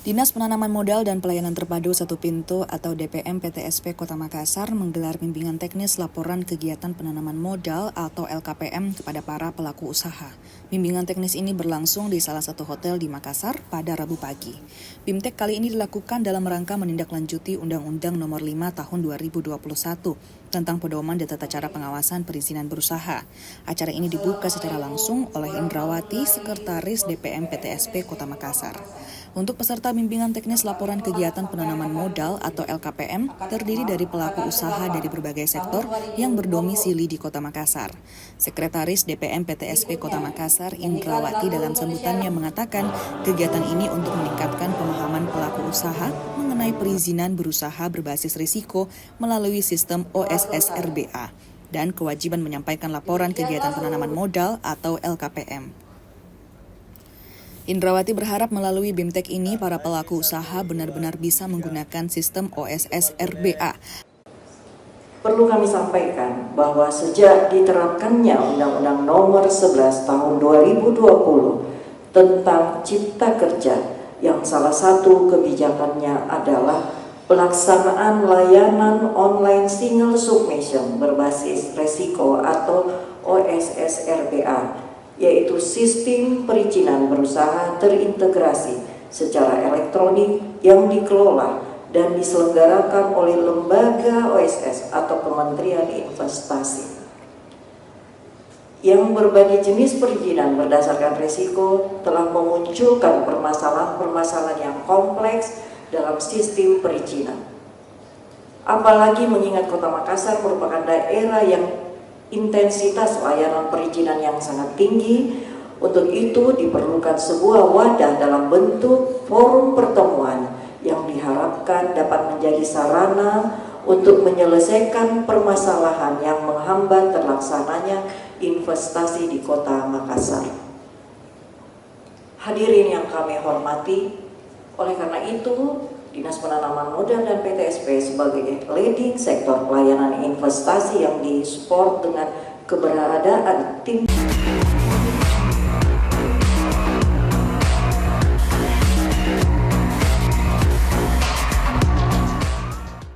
Dinas Penanaman Modal dan Pelayanan Terpadu Satu Pintu atau DPM PTSP Kota Makassar menggelar bimbingan teknis laporan kegiatan penanaman modal atau LKPM kepada para pelaku usaha. Bimbingan teknis ini berlangsung di salah satu hotel di Makassar pada Rabu pagi. BIMTEK kali ini dilakukan dalam rangka menindaklanjuti Undang-Undang Nomor 5 Tahun 2021 tentang pedoman dan tata cara pengawasan perizinan berusaha. Acara ini dibuka secara langsung oleh Indrawati, Sekretaris DPM PTSP Kota Makassar. Untuk peserta bimbingan teknis laporan kegiatan penanaman modal atau LKPM terdiri dari pelaku usaha dari berbagai sektor yang berdomisili di Kota Makassar. Sekretaris DPM PTSP Kota Makassar, Indrawati, dalam sambutannya mengatakan kegiatan ini untuk meningkatkan pemahaman pelaku usaha mengenai perizinan berusaha berbasis risiko melalui sistem OSS RBA dan kewajiban menyampaikan laporan kegiatan penanaman modal atau LKPM. Indrawati berharap melalui BIMTEK ini para pelaku usaha benar-benar bisa menggunakan sistem OSS RBA. Perlu kami sampaikan bahwa sejak diterapkannya Undang-Undang Nomor 11 Tahun 2020 tentang Cipta Kerja, yang salah satu kebijakannya adalah pelaksanaan layanan online single submission berbasis resiko atau OSS RBA, yaitu sistem perizinan berusaha terintegrasi secara elektronik yang dikelola dan diselenggarakan oleh lembaga OSS atau Kementerian Investasi. Yang berbagai jenis perizinan berdasarkan risiko telah memunculkan permasalahan-permasalahan yang kompleks dalam sistem perizinan. Apalagi mengingat Kota Makassar merupakan daerah yang intensitas layanan perizinan yang sangat tinggi. Untuk itu diperlukan sebuah wadah dalam bentuk forum pertemuan yang diharapkan dapat menjadi sarana untuk menyelesaikan permasalahan yang menghambat terlaksananya investasi di Kota Makassar. Hadirin yang kami hormati, oleh karena itu Dinas Penanaman Modal dan PTSP sebagai leading sektor pelayanan investasi yang disupport dengan keberadaan tim